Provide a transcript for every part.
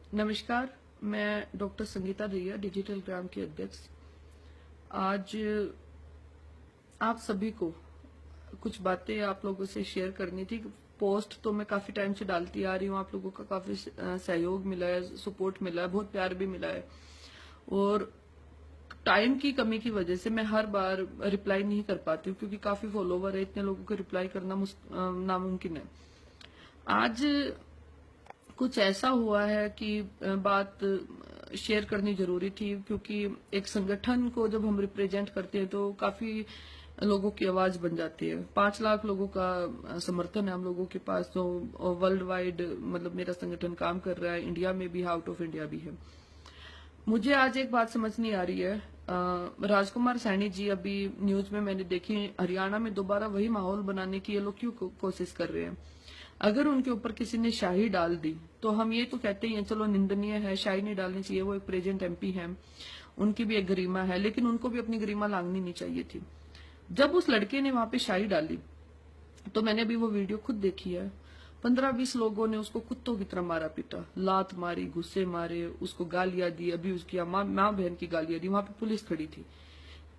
नमस्कार, मैं doctor Sangeeta Dahiya, digital ग्राम की अध्यक्ष। आज आप सभी को कुछ बातें आप लोगों से शेयर करनी थी। पोस्ट तो मैं काफी टाइम से डालती आ रही हूँ, आप लोगों का काफी सहयोग मिला है, सपोर्ट मिला है, बहुत प्यार भी मिला है। और टाइम की कमी की वजह से मैं हर बार रिप्लाई नहीं कर पाती हूँ, क्योंकि काफी फॉलोवर है, इतने लोगों को रिप्लाई करना नामुमकिन है। आज कुछ ऐसा हुआ है कि बात शेयर करनी जरूरी थी, क्योंकि एक संगठन को जब हम रिप्रेजेंट करते हैं तो काफी लोगों की आवाज बन जाती है। 5 लाख लोगों का समर्थन है हम लोगों के पास, तो वर्ल्ड वाइड मतलब मेरा संगठन काम कर रहा है, इंडिया में भी, आउट ऑफ इंडिया भी है। मुझे आज एक बात समझ नहीं आ रही है। राजकुमार सैनी जी, अभी न्यूज में मैंने देखी, हरियाणा में दोबारा वही माहौल बनाने की ये लोग क्यों कोशिश कर रहे हैं। अगर उनके ऊपर किसी ने शाही डाल दी तो हम ये तो कहते ही हैं, चलो निंदनीय है, शाही नहीं डालनी चाहिए, वो एक प्रेजेंट एमपी है, उनकी भी एक गरिमा है, लेकिन उनको भी अपनी गरिमा लांघनी नहीं चाहिए थी। जब उस लड़के ने वहां पे शाही डाली तो मैंने भी वो वीडियो खुद देखी है। 15-20 लोगों ने उसको कुत्तों की तरह मारा पीटा, लात मारी, गुस्से मारे, उसको गालियां दी, अभी उसकी माँ बहन की गालियां दी। वहां पे पुलिस खड़ी थी,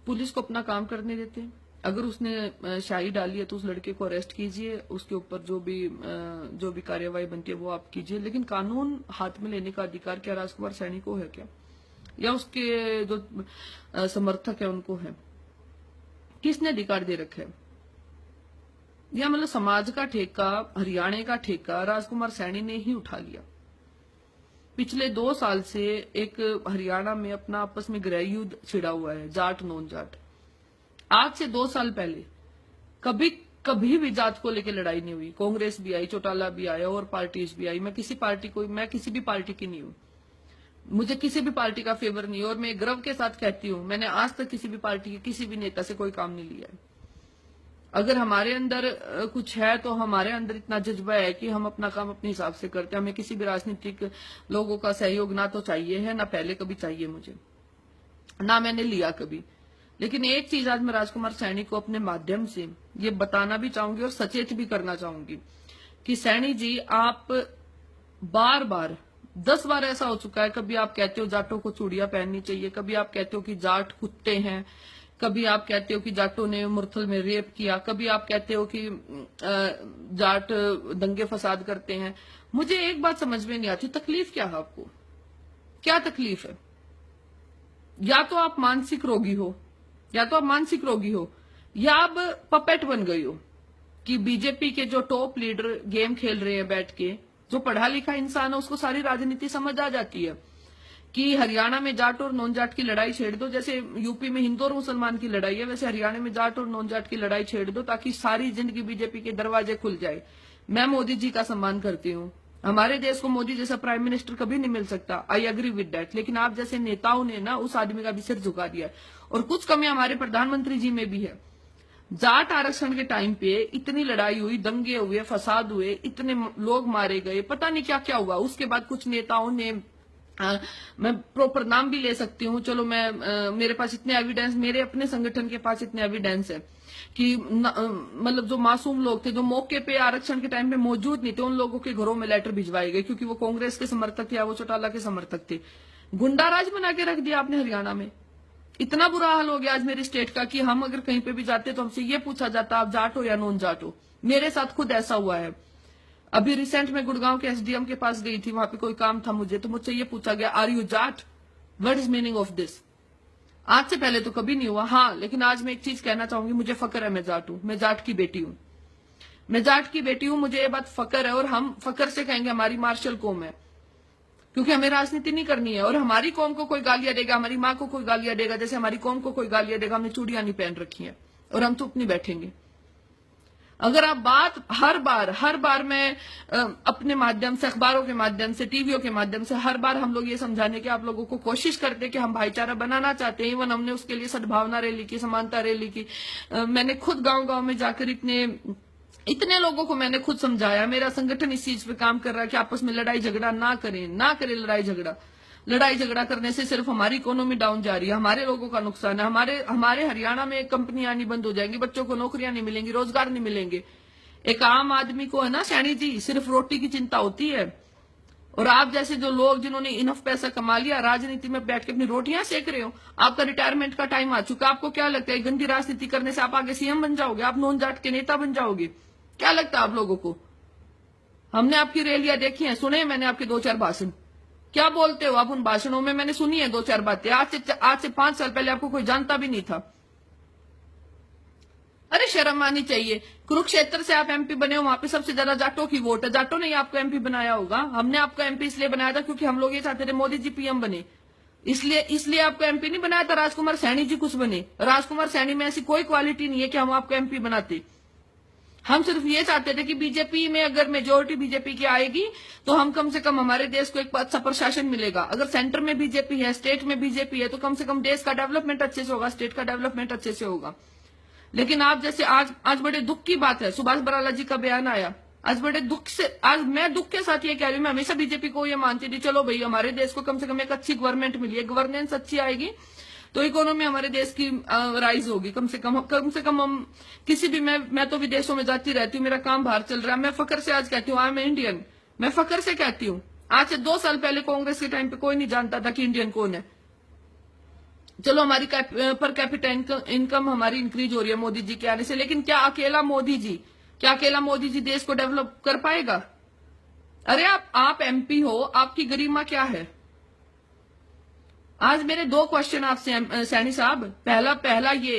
पुलिस को अपना काम करने देते। अगर उसने शाही डाली है तो उस लड़के को अरेस्ट कीजिए, उसके ऊपर जो भी कार्यवाही बनती है वो आप कीजिए, लेकिन कानून हाथ में लेने का अधिकार क्या राजकुमार सैनी को है क्या, या उसके जो समर्थक है उनको है? किसने अधिकार दे रखे है? या मतलब समाज का ठेका, हरियाणा का ठेका राजकुमार सैनी ने ही उठा लिया। पिछले 2 साल से एक हरियाणा में अपना आपस में गृह युद्ध छिड़ा हुआ है, जाट नॉन जाट। आज से 2 साल पहले कभी भी जात को लेकर लड़ाई नहीं हुई। कांग्रेस भी आई, चौटाला भी आया, और पार्टीज भी आई। मैं किसी भी पार्टी की नहीं हूं, मुझे किसी भी पार्टी का फेवर नहीं है, और मैं गर्व के साथ कहती हूं, मैंने आज तक किसी भी पार्टी के किसी भी नेता से कोई काम नहीं लिया है। अगर हमारे अंदर कुछ है तो हमारे अंदर इतना जज्बा है कि हम अपना काम अपने हिसाब से करते हैं। हमें किसी भी राजनीतिक लोगों का सहयोग ना तो चाहिए है, ना पहले कभी चाहिए मुझे, ना मैंने लिया कभी। लेकिन एक चीज आज मैं राजकुमार सैनी को अपने माध्यम से ये बताना भी चाहूंगी और सचेत भी करना चाहूंगी कि सैनी जी, आप बार बार 10 बार ऐसा हो चुका है, कभी आप कहते हो जाटों को चूड़ियां पहननी चाहिए, कभी आप कहते हो कि जाट कुत्ते हैं, कभी आप कहते हो कि जाटों ने मुरथल में रेप किया, कभी आप कहते हो कि जाट दंगे फसाद करते हैं। मुझे एक बात समझ में नहीं आती, तकलीफ क्या है आपको? क्या तकलीफ है? या तो आप मानसिक रोगी हो, या आप पपेट बन गई हो कि बीजेपी के जो टॉप लीडर गेम खेल रहे हैं बैठ के। जो पढ़ा लिखा इंसान है उसको सारी राजनीति समझ आ जाती है कि हरियाणा में जाट और नॉन जाट की लड़ाई छेड़ दो, जैसे यूपी में हिंदू और मुसलमान की लड़ाई है, वैसे हरियाणा में जाट और नॉन जाट की लड़ाई छेड़ दो, ताकि सारी जिंदगी बीजेपी के दरवाजे खुल जाए। मैं मोदी जी का सम्मान करती हूँ, हमारे देश को मोदी जैसा प्राइम मिनिस्टर कभी नहीं मिल सकता, आई एग्री विद दैट, लेकिन आप जैसे नेताओं ने ना उस आदमी का भी सिर झुका दिया। और कुछ कमियां हमारे प्रधानमंत्री जी में भी है। जाट आरक्षण के टाइम पे इतनी लड़ाई हुई, दंगे हुए, फसाद हुए, इतने लोग मारे गए, पता नहीं क्या क्या हुआ। उसके बाद कुछ नेताओं ने मैं प्रॉपर नाम भी ले सकती हूँ, चलो मेरे पास इतने एविडेंस, मेरे अपने संगठन के पास इतने एविडेंस है कि मतलब जो मासूम लोग थे, जो मौके पे आरक्षण के टाइम पे मौजूद नहीं थे, उन लोगों के घरों में लेटर भिजवाए गए, क्योंकि वो कांग्रेस के समर्थक थे या वो चौटाला के समर्थक थे। गुंडा राज बना के रख दिया आपने हरियाणा में। इतना बुरा हाल हो गया आज मेरे स्टेट का कि हम अगर कहीं पे भी जाते तो हमसे ये पूछा जाता, आप जाट हो या नॉन जाट हो। मेरे साथ खुद ऐसा हुआ है। अभी रिसेंट में गुड़गांव के एसडीएम के पास गई थी, वहां पे कोई काम था मुझे, तो मुझसे ये पूछा गया, are you Jat, what is meaning of this. आज से पहले तो कभी नहीं हुआ। हाँ, लेकिन आज मैं एक चीज कहना चाहूंगी, मुझे फक्र है, मैं जाट हूं, मैं जाट की बेटी हूं, मुझे ये बात फक्र है। और हम फक्र से कहेंगे हमारी मार्शल कौम है, क्योंकि हमें राजनीति नहीं करनी है। और हमारी कौम को कोई गालियां देगा, हमारी माँ को कोई गालियां देगा, जैसे हमारी कौम को कोई गालियां देगा, हमने चूड़ियां नहीं पहन रखी है और हम चुप नहीं बैठेंगे। अगर आप बात हर बार मैं अपने माध्यम से, अखबारों के माध्यम से, टीवियों के माध्यम से, हर बार हम लोग ये समझाने की आप लोगों को कोशिश करते हैं कि हम भाईचारा बनाना चाहते हैं। इवन हमने उसके लिए सद्भावना रैली की, समानता रैली की। मैंने खुद गांव में जाकर इतने लोगों को मैंने खुद समझाया। मेरा संगठन इस चीज पे काम कर रहा है कि आपस में लड़ाई झगड़ा ना करें लड़ाई झगड़ा करने से सिर्फ हमारी इकोनॉमी डाउन जा रही है, हमारे लोगों का नुकसान है। हमारे हरियाणा में कंपनियां आनी बंद हो जाएंगी, बच्चों को नौकरियां नहीं मिलेंगी, रोजगार नहीं मिलेंगे। एक आम आदमी को है ना सैनी जी, सिर्फ रोटी की चिंता होती है, और आप जैसे जो लोग जिन्होंने इनफ पैसा कमा लिया, राजनीति में बैठ के अपनी रोटियां सेक रहे हो, आपका रिटायरमेंट का टाइम आ चुका, आपको क्या लगता है गंदी राजनीति करने से आप आगे सीएम बन जाओगे, आप नॉन जाट के नेता बन जाओगे? क्या लगता है आप लोगों को? हमने आपकी रैलियां देखी हैं, सुने मैंने आपके 2-4 भाषण। क्या बोलते हो आप उन भाषणों में? मैंने सुनी है 2-4 बातें। आज से 5 साल पहले आपको कोई जानता भी नहीं था। अरे शर्म आनी चाहिए। कुरुक्षेत्र से आप एमपी बने हो, वहां पे सबसे ज्यादा जाटों की वोट है। जाटों ने ही आपको एमपी बनाया होगा। हमने आपको एमपी इसलिए बनाया था क्योंकि हम लोग ये चाहते थे मोदी जी पीएम बने, इसलिए आपको एमपी नहीं बनाया था। राजकुमार सैनी जी कुछ बने। राजकुमार सैनी में ऐसी कोई क्वालिटी नहीं है कि हम आपको एमपी बनाते। हम सिर्फ ये चाहते थे कि बीजेपी में अगर मेजोरिटी बीजेपी की आएगी तो हम कम से कम हमारे देश को एक अच्छा प्रशासन मिलेगा। अगर सेंटर में बीजेपी है, स्टेट में बीजेपी है, तो कम से कम देश का डेवलपमेंट अच्छे से होगा, स्टेट का डेवलपमेंट अच्छे से होगा। लेकिन आप जैसे आज बड़े दुख की बात है, सुभाष बराला जी का बयान आया। आज बड़े दुख से, आज मैं दुख के साथ ये कह रही हूँ, मैं हमेशा बीजेपी को ये मानती थी, चलो भाई हमारे देश को कम से कम एक अच्छी गवर्नमेंट मिली है, गवर्नेंस अच्छी आएगी तो इकोनॉमी हमारे देश की राइज होगी। कम से कम हम किसी भी, मैं तो विदेशों में जाती रहती हूँ, मेरा काम बाहर चल रहा है, मैं फखर से आज कहती हूँ आई एम इंडियन। मैं फखर से कहती हूँ। आज से 2 साल पहले कांग्रेस के टाइम पे कोई नहीं जानता था कि इंडियन कौन है। चलो हमारी पर कैपिटा इनकम हमारी इंक्रीज हो रही है मोदी जी के आने से, लेकिन क्या अकेला मोदी जी देश को डेवलप कर पाएगा? अरे आप एमपी हो, आपकी गरिमा क्या है? आज मेरे 2 क्वेश्चन आपसे सैनी साहब। पहला ये,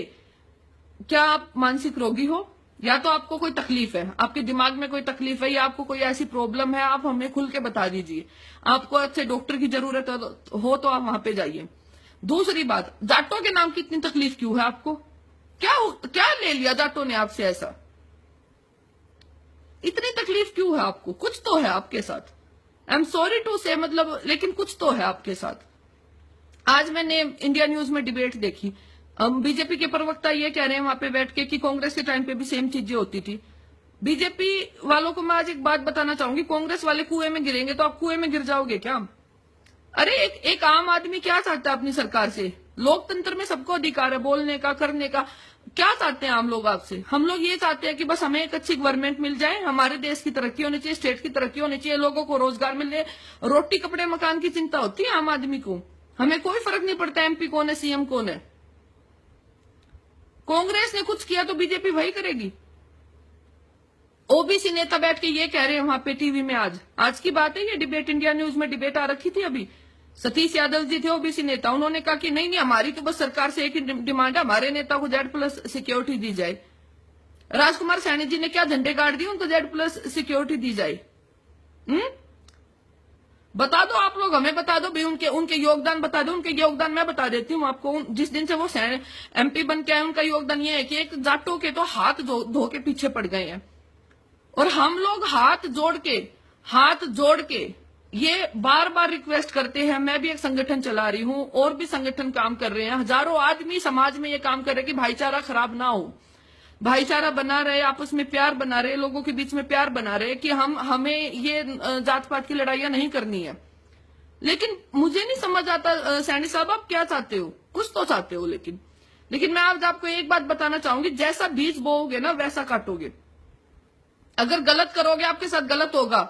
क्या आप मानसिक रोगी हो? या तो आपको कोई तकलीफ है, आपके दिमाग में कोई तकलीफ है, या आपको कोई ऐसी प्रॉब्लम है, आप हमें खुल के बता दीजिए। आपको अच्छे डॉक्टर की जरूरत हो तो आप वहां पे जाइए। दूसरी बात, जाटों के नाम की इतनी तकलीफ क्यों है आपको? क्या ले लिया जाटों ने आपसे ऐसा? इतनी तकलीफ क्यों है आपको? कुछ तो है आपके साथ। आई एम सॉरी टू से, मतलब, लेकिन कुछ तो है आपके साथ। आज मैंने इंडिया न्यूज में डिबेट देखी। बीजेपी के प्रवक्ता ये कह रहे हैं वहां पे बैठ के कि कांग्रेस के टाइम पे भी सेम चीजें होती थी। बीजेपी वालों को मैं आज एक बात बताना चाहूंगी, कांग्रेस वाले कुएं में गिरेंगे तो आप कुएं में गिर जाओगे क्या? अरे एक आम आदमी क्या चाहता है अपनी सरकार से? लोकतंत्र में सबको अधिकार है बोलने का, करने का। क्या चाहते हैं आम लोग आपसे? हम लोग ये चाहते हैं कि बस हमें एक अच्छी गवर्नमेंट मिल जाए, हमारे देश की तरक्की होनी चाहिए, स्टेट की तरक्की होनी चाहिए, लोगों को रोजगार मिल जाए। रोटी कपड़े मकान की चिंता होती है आम आदमी को। हमें कोई फर्क नहीं पड़ता एमपी कौन है, सीएम कौन है। कांग्रेस ने कुछ किया तो बीजेपी वही करेगी। ओबीसी नेता बैठ के ये कह रहे हैं वहां पे टीवी में, आज की बात है ये, डिबेट इंडिया न्यूज में डिबेट आ रखी थी अभी। सतीश यादव जी थे ओबीसी नेता, उन्होंने कहा कि नहीं हमारी तो बस सरकार से एक ही डिमांड है, हमारे नेता को Z+ सिक्योरिटी दी जाए। राजकुमार सैनी जी ने क्या झंडे गाड़ दिए उनको Z+ सिक्योरिटी दी जाए? बता दो आप लोग, हमें बता दो भाई, उनके योगदान बता दो। उनके योगदान मैं बता देती हूँ आपको। जिस दिन से वो एमपी बन के आए, उनका योगदान ये है कि एक जाटों के तो हाथ धो के पीछे पड़ गए हैं। और हम लोग हाथ जोड़ के ये बार बार रिक्वेस्ट करते हैं। मैं भी एक संगठन चला रही हूं, और भी संगठन काम कर रहे हैं, हजारों आदमी समाज में ये काम कर रहे हैं कि भाईचारा खराब ना हो, भाईचारा बना रहे, आपस में प्यार बना रहे, लोगों के बीच में प्यार बना रहे, कि हमें ये जात पात की लड़ाइयां नहीं करनी है। लेकिन मुझे नहीं समझ आता सैनी साहब, आप क्या चाहते हो? कुछ तो चाहते हो, लेकिन मैं आज आपको एक बात बताना चाहूंगी, जैसा बीज बोओगे ना वैसा काटोगे। अगर गलत करोगे आपके साथ गलत होगा।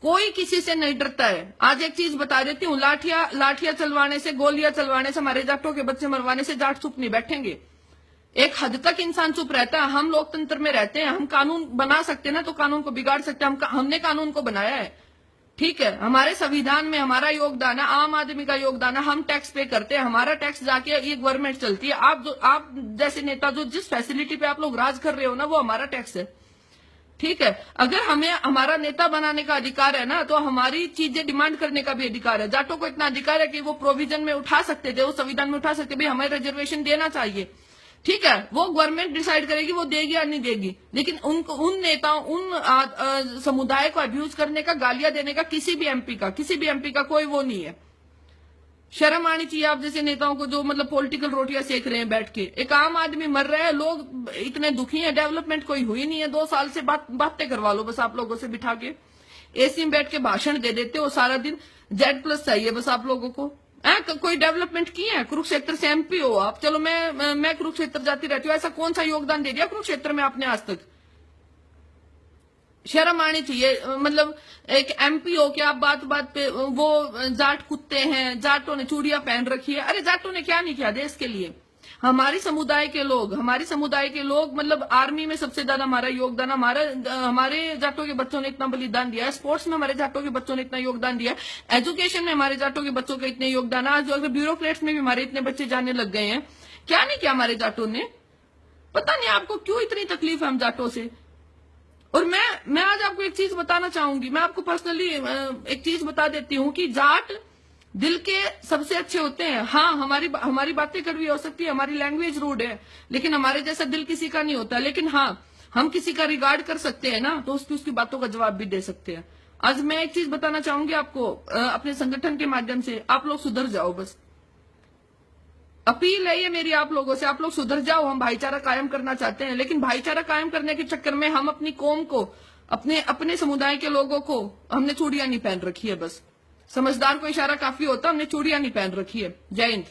कोई किसी से नहीं डरता है। आज एक चीज बता देती हूँ, लाठियां चलवाने से, गोलियां चलवाने से, हमारे जाटों के बच्चे मरवाने से जाट चुप नहीं बैठेंगे। एक हद तक इंसान चुप रहता है। हम लोकतंत्र में रहते हैं, हम कानून बना सकते हैं ना, तो कानून को बिगाड़ सकते हैं। हमने कानून को बनाया है, ठीक है, हमारे संविधान में हमारा योगदान है, आम आदमी का योगदान है, हम टैक्स पे करते हैं, हमारा टैक्स जाके ये गवर्नमेंट चलती है। आप जैसे नेता जो जिस फैसिलिटी पे आप लोग राज कर रहे हो ना, वो हमारा टैक्स है, ठीक है। अगर हमें हमारा नेता बनाने का अधिकार है ना, तो हमारी चीजें डिमांड करने का भी अधिकार है। जाटों को इतना अधिकार है कि वो प्रोविजन में उठा सकते थे, वो संविधान में उठा सकते, भाई हमें रिजर्वेशन देना चाहिए, ठीक है। वो गवर्नमेंट डिसाइड करेगी वो देगी या नहीं देगी। लेकिन उन नेताओं, उन समुदाय को अब्यूज करने का, गालियां देने का किसी भी एमपी का कोई वो नहीं है। शर्म आनी चाहिए आप जैसे नेताओं को, जो मतलब पॉलिटिकल रोटियां सेक रहे हैं बैठ के। एक आम आदमी मर रहा है, लोग इतने दुखी हैं, डेवलपमेंट कोई हुई नहीं है। 2 साल से बातें करवा लो बस आप लोगों से बिठा के, एसी में बैठ के भाषण दे देते हो सारा दिन। Z+ चाहिए बस आप लोगों को। कोई डेवलपमेंट की है? कुरुक्षेत्र से एमपी हो आप, चलो मैं कुरुक्षेत्र जाती रहती हूँ, ऐसा कौन सा योगदान दे दिया कुरुक्षेत्र में आपने आज तक? शर्म आनी चाहिए। मतलब एक एमपी हो के आप बात बात पे वो जाट कुत्ते हैं, जाटों ने चूड़ियां पहन रखी है। अरे जाटों ने क्या नहीं किया देश के लिए। हमारी समुदाय के लोग मतलब आर्मी में सबसे ज्यादा हमारा योगदान, हमारे जाटों के बच्चों ने इतना बलिदान दिया है, स्पोर्ट्स में हमारे जाटों के बच्चों ने इतना योगदान दिया है, एजुकेशन में हमारे जाटों के बच्चों का इतने योगदान है। आज जो ब्यूरोक्रेट्स में भी हमारे इतने बच्चे जाने लग गए हैं। क्या नहीं किया हमारे जाटों ने। पता नहीं आपको क्यों इतनी तकलीफ है हम जाटों से। और मैं आज आपको एक चीज बताना चाहूंगी। मैं आपको पर्सनली एक चीज बता देती हूँ कि जाट दिल के सबसे अच्छे होते हैं। हाँ, हमारी बातें कड़वी हो सकती है, हमारी लैंग्वेज रूड है, लेकिन हमारे जैसा दिल किसी का नहीं होता। लेकिन हाँ, हम किसी का रिगार्ड कर सकते हैं ना, तो उसकी बातों का जवाब भी दे सकते हैं। आज मैं एक चीज बताना चाहूंगी आपको, अपने संगठन के माध्यम से, आप लोग सुधर जाओ। बस अपील है ये मेरी आप लोगों से, आप लोग सुधर जाओ। हम भाईचारा कायम करना चाहते हैं, लेकिन भाईचारा कायम करने के चक्कर में हम अपनी कौम को, अपने समुदाय के लोगों को, हमने चूड़ियां नहीं पहन रखी है। बस समझदार को इशारा काफी होता, हमने चूड़ियां नहीं पहन रखी है। जय हिंद।